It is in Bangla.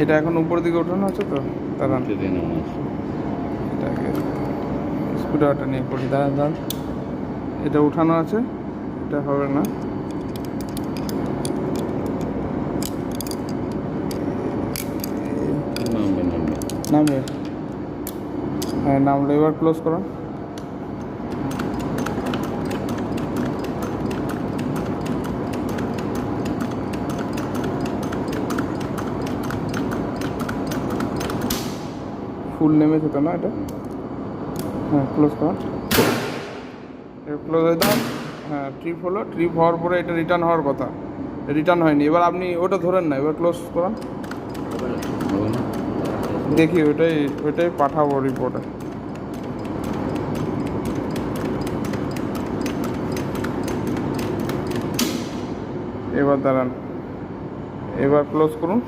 এটা এখন উপর দিকে ওঠানো আছে তো, দাঁড়ান এটাকে স্ক্রুড্রাইভারটা নিয়ে করি, দাঁড়ান দাঁড়ান। এটা উঠানো আছে, এটা হবে না। নামবে, হ্যাঁ নামলে। এবার ক্লোজ করো। ফুল নেমেছে তো না এটা? হ্যাঁ ক্লোজ করো, ক্লোজ হয়ে দাও। হ্যাঁ ট্রিপ হলো, ট্রিপ হওয়ার পরে এটা রিটার্ন হওয়ার কথা, রিটার্ন হয়নি। এবার আপনি ওটা ধরেন না, এবার ক্লোজ করান। দেখি ওইটাই পাঠাবো রিপোর্টে। এবার দাঁড়ান, এবার ক্লোজ করুন।